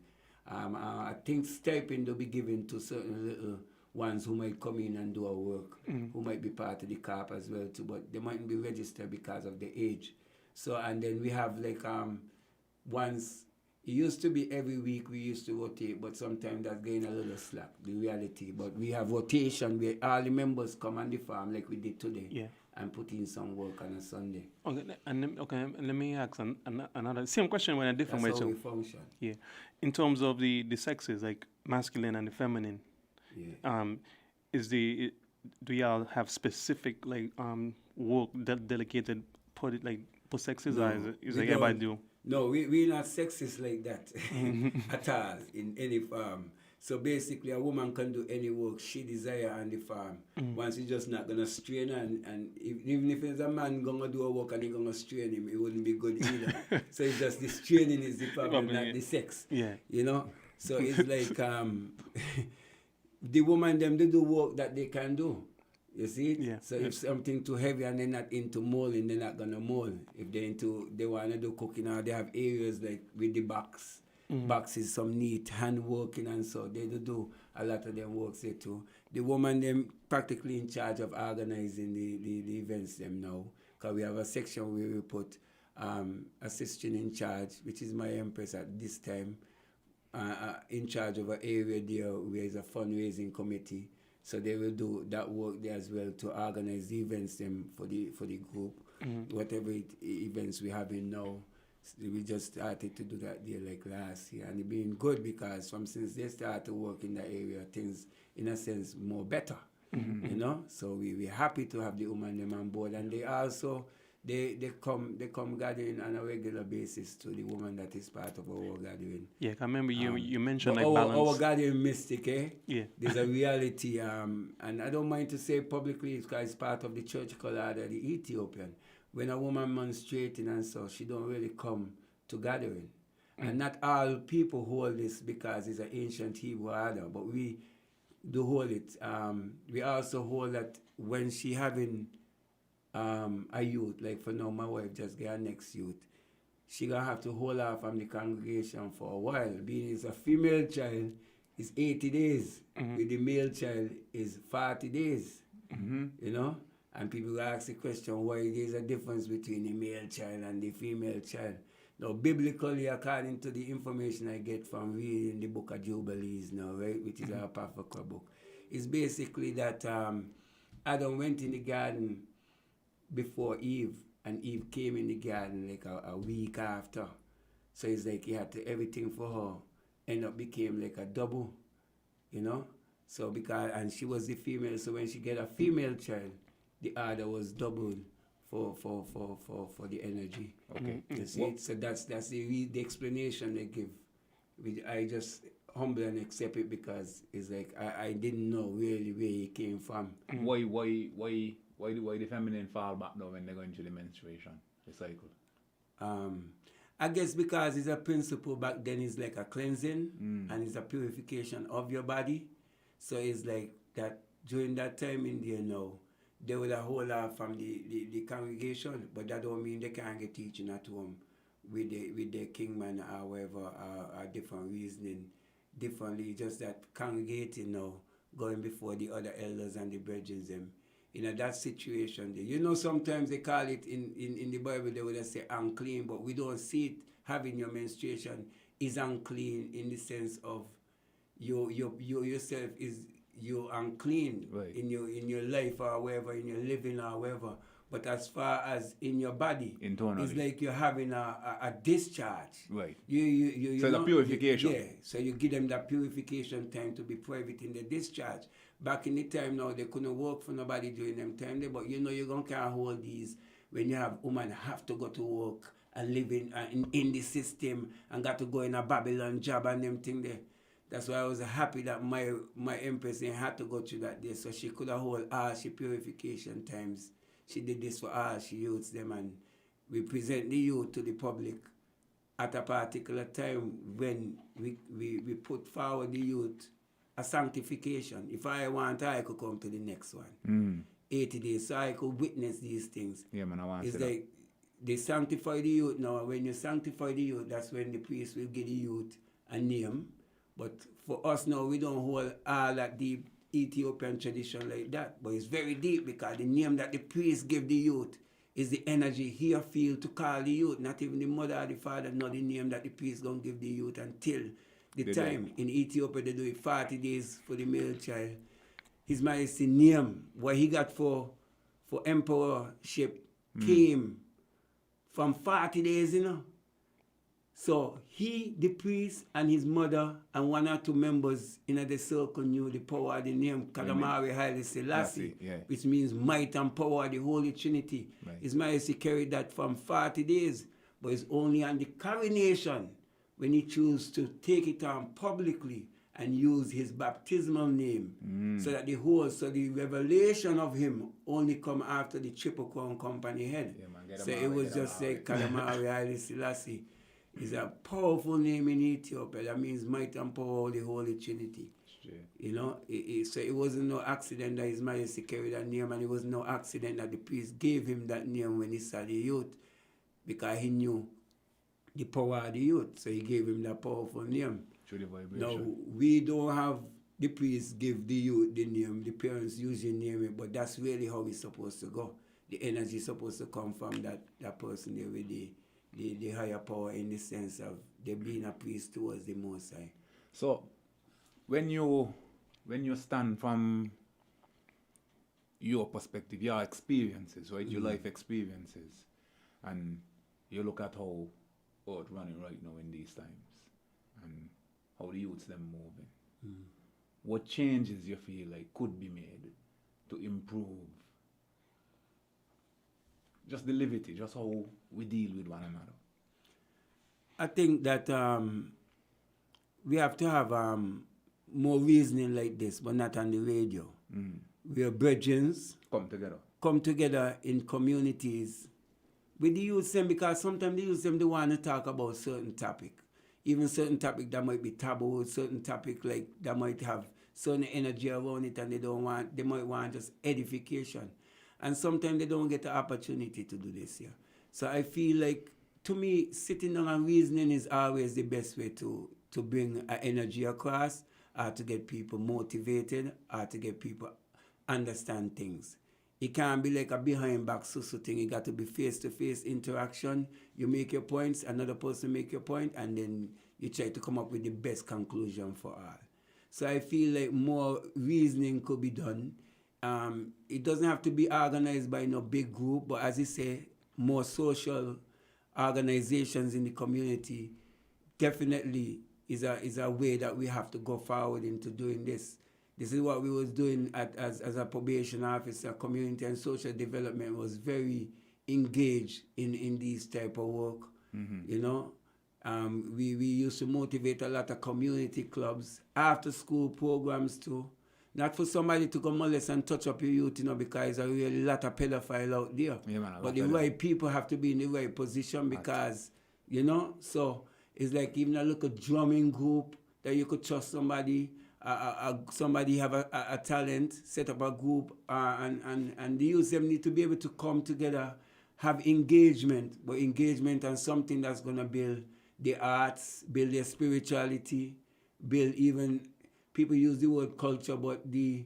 I think stipend will be given to certain little ones who might come in and do our work, who might be part of the CAP as well too, but they mightn't be registered because of the age. So, and then we have like once, it used to be every week we used to rotate, but sometimes that's getting a little slack, the reality. But we have rotation where all the members come on the farm like we did today, and put in some work on a Sunday. Okay, and let me ask another same question in a different way. That's how we function. Yeah, in terms of the sexes, like masculine and the feminine. Yeah. Do y'all have specific like work dedicated for sexes, or is like everybody do? No, we're not sexist like that at all in any farm. So basically, a woman can do any work she desire on the farm. Once you're just not gonna strain her, and even if it's a man gonna do a work and you're gonna strain him, it wouldn't be good either. So it's just the straining is the problem, not the sex. Yeah. You know. So it's like the woman them they do work that they can do. You see it? Yeah. So if something too heavy and they're not into molding, they're not gonna mold. If they wanna do cooking, or they have areas like with the boxes, some neat hand working, and so they do a lot of them works there too. The woman them practically in charge of organizing the events them now, because we have a section where we put assistant in charge, which is my empress at this time, in charge of an area there where is a fundraising committee. So they will do that work there as well to organize the events them for the group. Whatever events we have in now, we just started to do that there like last year, and it's been good because since they started to work in that area, things in a sense more better, you know. So we're happy to have the women them on board, and they also they come gathering on a regular basis to the woman that is part of our gathering. Yeah, I remember you mentioned like balance. Our gathering mystic, Yeah. There's a reality, and I don't mind to say publicly because it's part of the church called the Ethiopian. When a woman menstruating and so, she don't really come to gathering. And not all people hold this because it's an ancient Hebrew order, but we do hold it. We also hold that when she having a youth, like for now my wife just get her next youth, she gonna have to hold her from the congregation for a while. Being it's a female child, it's 80 days. With the male child is 40 days. You know? And people ask the question why there's a difference between the male child and the female child. Now, biblically, according to the information I get from reading the book of Jubilees now, right, which is our Apocryphal book, it's basically that Adam went in the garden before Eve, and Eve came in the garden like a week after. So it's like he had to, everything for her end up became like a double, you know? So and she was the female, so when she get a female child, the order was doubled for the energy. Okay. You see it? So that's the explanation they give. I just humble and accept it because it's like I didn't know really where it came from. Why the feminine fall back now when they're going through the menstruation, the cycle? I guess because it's a principle back then, it's like a cleansing and it's a purification of your body. So it's like that during that time in there now, they will hold off from the congregation, but that don't mean they can't get teaching at home with the kingman or whatever, or different reasoning, differently. Just that congregating now, going before the other elders and the brethren them. In that situation, you know, sometimes they call it in the Bible, they would say unclean, but we don't see it having your menstruation is unclean in the sense of you yourself is you're unclean in your life or wherever, in your living or wherever. But as far as in your body, internally, it's like you're having a discharge. Right. You so the purification. So you give them that purification time to be private in the discharge. Back in the time now, they couldn't work for nobody during them time there, but you know you're going to can't hold these when you have women have to go to work and live in the system and got to go in a Babylon job and them thing there. That's why I was happy that my empress had to go through that day, so she could have hold all she purification times. She did this for all she youths them, and we present the youth to the public at a particular time when we put forward the youth a sanctification. If I want, I could come to the next one. 80 days, so I could witness these things. Yeah, man, I want to It's see like they sanctify the youth now. When you sanctify the youth, that's when the priest will give the youth a name. But for us now, we don't hold all that deep Ethiopian tradition like that. But it's very deep because the name that the priest give the youth is the energy he feel to call the youth. Not even the mother or the father know the name that the priest gonna give the youth until the They time. do. In Ethiopia, they do it 40 days for the male child. His Majesty name, what he got for emperorship came from 40 days, you know. So he, the priest, and his mother, and one or two members in the circle knew the power of the name Kalamari Haile Selassie, Yeah. which means might and power of the Holy Trinity. Right. His Majesty carried that from 40 days, but it's only on the coronation when he chose to take it on publicly and use his baptismal name, so that the revelation of him only come after the Triple Crown Company head. Yeah, man, get So him it out, was get him just out. like Kalamari Haile Selassie. It's a powerful name in Ethiopia. That means might and power of the Holy Trinity. Straight. You know, so it wasn't no accident that His Majesty carried that name, and it was no accident that the priest gave him that name when he saw the youth, because he knew the power of the youth. So he gave him that powerful name. Through the vibration. Now, we don't have the priest give the youth the name, the parents usually name it, but that's really how it's supposed to go. The energy is supposed to come from that person there with the higher power, in the sense of they being a priest towards the Most High. So, when you stand from your perspective, your experiences, right, your life experiences, and you look at how Earth running right now in these times, and how the youths them moving, what changes you feel like could be made to improve just the liberty, just how we deal with one another? I think that we have to have more reasoning like this, but not on the radio. We are brethren, Come together. come together in communities with the youth them, because sometimes the youth them they want to talk about certain topic, even certain topic that might be taboo, certain topic like that might have certain energy around it, and they might want just edification, and sometimes they don't get the opportunity to do this here. So I feel like, to me, sitting down and reasoning is always the best way to bring an energy across, or to get people motivated, or to get people understand things. It can't be like a behind back susu thing. It got to be face-to-face interaction. You make your points, another person make your point, and then you try to come up with the best conclusion for all. So I feel like more reasoning could be done. It doesn't have to be organized by no big group, but as you say, more social organizations in the community definitely is a way that we have to go forward into doing this. This is what we was doing as a probation officer. Community and social development was very engaged in these type of work. You know, we used to motivate a lot of community clubs, after school programs too. Not for somebody to go molest and touch up your youth, you know, because there's a really lot of pedophile out there. Yeah, man, but the right people have to be in the right position, because, you know, so it's like even a little drumming group that you could trust somebody. Somebody have a talent, set up a group, and the youth them need to be able to come together, have engagement, but engagement on something that's going to build the arts, build their spirituality, build even, people use the word culture, but the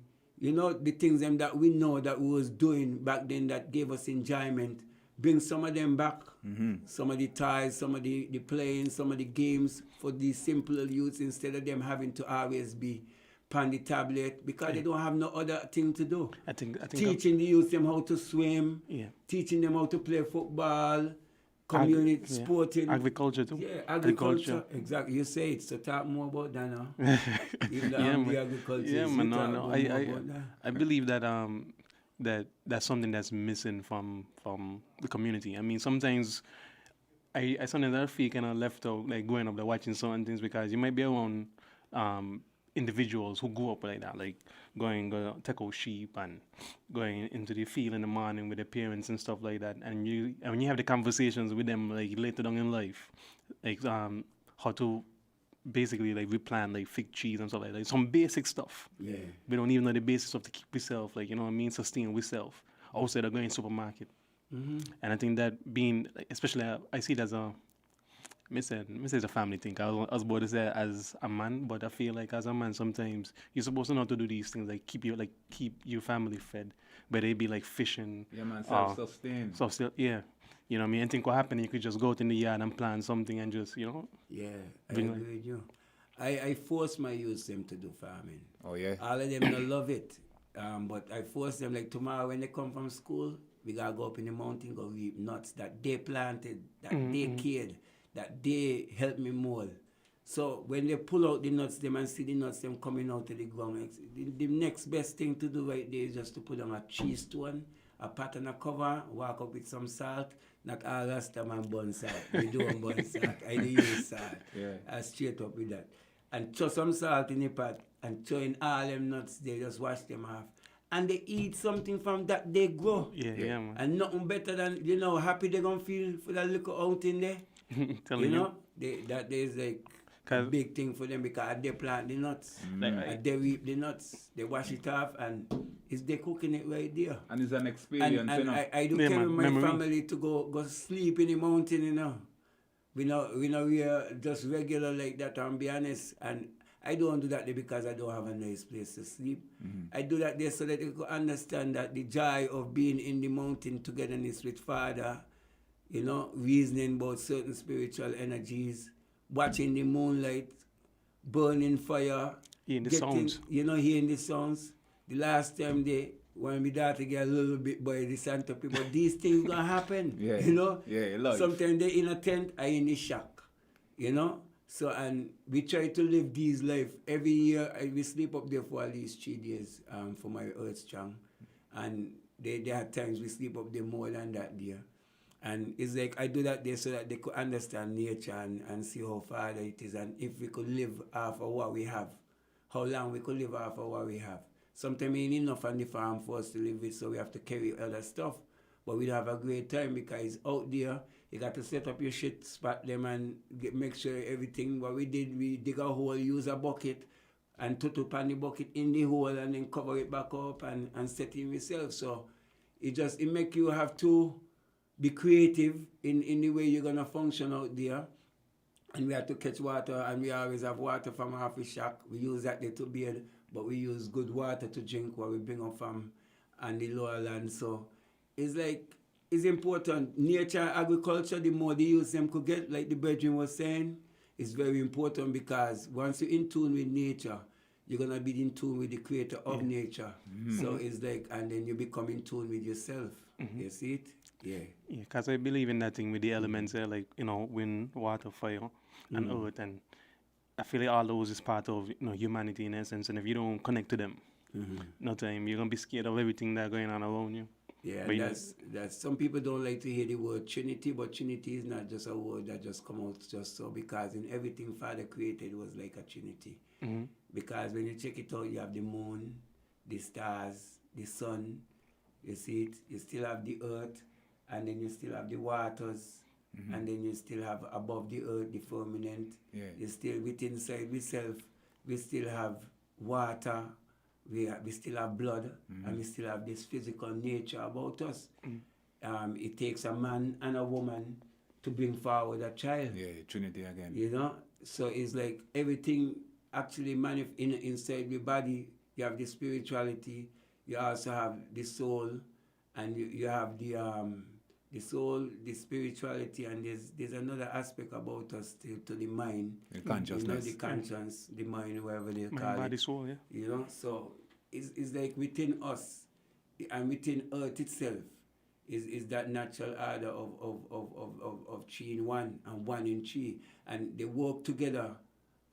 things them that we know that we was doing back then that gave us enjoyment, bring some of them back. Some of the ties, some of the playing, some of the games for these simple youths, instead of them having to always be on the tablet, because they don't have no other thing to do. I think Teaching the youth them how to swim, teaching them how to play football, community sporting. Agriculture too. Yeah, agriculture. Exactly. You say it, so talk more about that now. Even the agriculture. Yeah, man, no. That. I believe that that's something that's missing from the community. I mean, sometimes I sometimes I feel kind of left out, like going up there watching certain things, because you might be around individuals who grew up like that, like go take out sheep and going into the field in the morning with their parents and stuff like that. And when you have the conversations with them like later on in life, like how to basically like we plant like fig trees and stuff like that. Some basic stuff. Yeah. We don't even know the basics of to keep yourself, like, you know what I mean, sustain yourself outside of going supermarket. Mm-hmm. And I think that being, like, especially I see it as a, me say it's a family thing. I was about to say as a man, but I feel like as a man sometimes you're supposed to know how to do these things, like keep your family fed, but they be like fishing. Yeah, man, uh, self-sustained. so still, yeah, you know what I mean. I think what happened, you could just go out in the yard and plant something and just, you know. Yeah, I Bring agree with you. I force my youth them to do farming. Oh, yeah? All of them don't love it. But I force them, like tomorrow when they come from school, we gotta go up in the mountain, go reap nuts that they planted, that they cared, that they helped me mold. So when they pull out the nuts, them and see the nuts them coming out of the ground, the next best thing to do right there is just to put on a tree stone, a pot and a cover, walk up with some salt. Not all Rasta man burn salt. We don't burn salt. I do use salt. Yeah. I straight up with that. And throw some salt in the pot and throw in all them nuts, they just wash them off. And they eat something from that they grow. Yeah, man. And nothing better than, happy they gonna feel for that little out in there. Telling you. That is like a big thing for them because they plant the nuts. And they reap the nuts. They wash it off and they cooking it right there. And it's an experience, And you know. I do carry my family to go sleep in the mountain, We are just regular like that, and be honest. And I don't do that there because I don't have a nice place to sleep. I do that there so that they could understand that the joy of being in the mountain togetherness with Father, reasoning about certain spiritual energies, watching the moonlight, burning fire. Hearing the sounds. Hearing the sounds. The last time when my daughter get a little bit by the Santa people, these things gonna happen. Yeah. Yeah, life. Sometimes they in a tent, I in the shack. So, and we try to live these life. Every year, we sleep up there for at least 3 days for my Earth Strong. And there are times we sleep up there more than that there. And it's like I do that there so that they could understand nature and see how far it is. And if we could live off of what we have, how long we could live off of what we have. Sometimes it ain't enough on the farm for us to live with, so we have to carry other stuff. But we have a great time because it's out there. You got to set up your shit, spot them, and make sure everything. What we did, we dig a hole, use a bucket, and put on the bucket in the hole, and then cover it back up and set it yourself. So it make you have to be creative in the way you're gonna function out there. And we have to catch water, and we always have water from half the shack. We use that there to bathe, but we use good water to drink what we bring up from and the lower land. So it's important. Nature, agriculture, the more the use them could get, like the brethren was saying, is very important because once you're in tune with nature, you're going to be in tune with the creator of nature. So it's like, and then you become in tune with yourself. You see it? Yeah. Yeah, because I believe in that thing with the elements there, like, wind, water, fire, and earth. And I feel like all those is part of, humanity in essence. And if you don't connect to them, no time, you're going to be scared of everything that's going on around you. Yeah, that's some people don't like to hear the word Trinity, but Trinity is not just a word that just come out just so, because in everything Father created was like a Trinity. Because when you check it out, you have the moon, the stars, the sun, you see it, you still have the earth, and then you still have the waters, and then you still have above the earth the firmament. You still within inside yourself, we still have water. We still have blood, and we still have this physical nature about us. It takes a man and a woman to bring forward a child. Yeah, Trinity again. So it's like everything actually inside the body. You have the spirituality. You also have the soul, and you have the soul, the spirituality, and there's another aspect about us to the mind. The consciousness. The conscience, the mind, whatever they call it. Body, soul, yeah. So it's like within us and within earth itself is that natural order of 3 in 1 and 1 in 3. And they work together.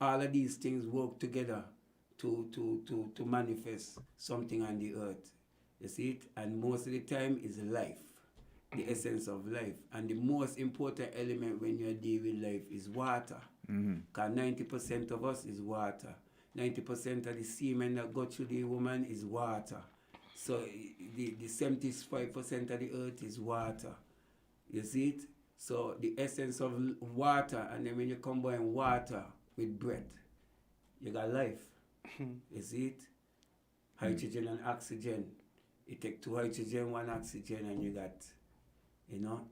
All of these things work together to manifest something on the earth. You see it? And most of the time is life. The essence of life. And the most important element when you deal with life is water. Because 90% of us is water. 90% of the semen that go through the woman is water. So the 75% of the earth is water. You see it? So the essence of water, and then when you combine water with breath, you got life. You see it? Hydrogen and oxygen. You take 2 hydrogen, 1 oxygen, and you got,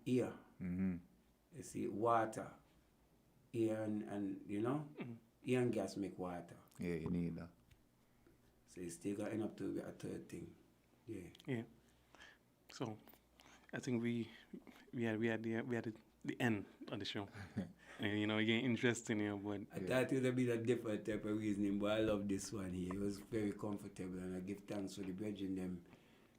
air. You see, water. Air and air and gas make water. Yeah, you need that. So you still got enough to be a third thing. Yeah. Yeah. So, I think we had the end of the show, and it get interesting here. But I thought it would be a different type of reasoning, but I love this one here. It was very comfortable, and I give thanks for the bridging them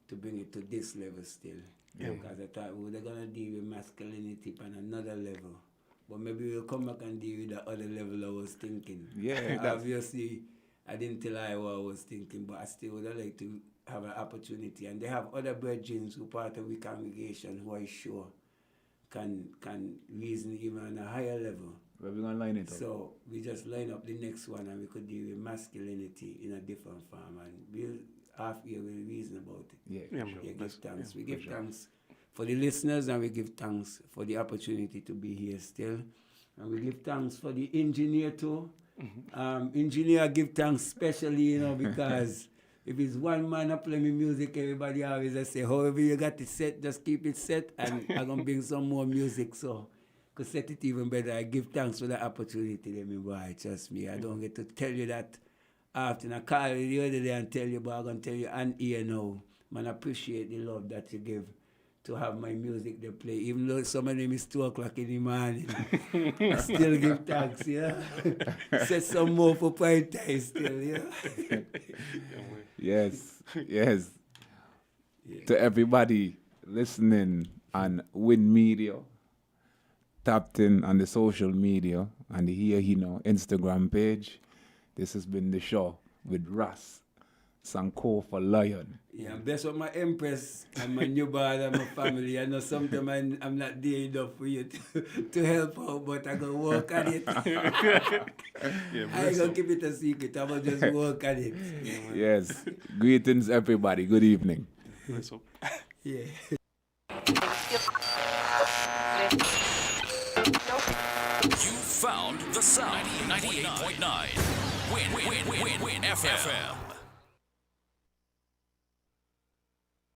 to bring it to this level still. Yeah. Because I thought we were gonna deal with masculinity on another level, but maybe we'll come back and deal with the other level I was thinking. Yeah, Obviously, I didn't tell I what I was thinking, but I still would have liked to have an opportunity. And they have other brethren who part of the congregation who I sure can reason even on a higher level. We're going to line it up. So we just line up the next one and we could deal with masculinity in a different form. And we'll half year we'll reason about it. Yeah, Yeah, for sure. Yeah, give thanks. yeah, We give sure. thanks for the listeners, and we give thanks for the opportunity to be here still. And we give thanks for the engineer too. Engineer give thanks especially, because if it's one man up play me music, everybody always just say, however you got it set, just keep it set, and I'm going to bring some more music, so could set it even better. I give thanks for the opportunity, let me boy, trust me. I don't get to tell you that often. I call you the other day and tell you, but I'm going to tell you and here now. Man, I appreciate the love that you give to have my music they play. Even though some of them is 2 o'clock in the morning, I still give thanks, Set some more for prime time still, Yes, yes. To everybody listening on WINNMedia, tapped in on the social media, and the He Nuh Instagram page, this has been the show with Ras Sanko for Lion. Yeah, best of my empress and my new brother and my family. I know sometimes I'm not there enough for you to help out, but I'm going to work on it. yeah, I ain't going to keep it a secret. I'm going to just work on it. Yes. Greetings, everybody. Good evening. bless up. Yeah. You found the sound. 98.9 Win FM.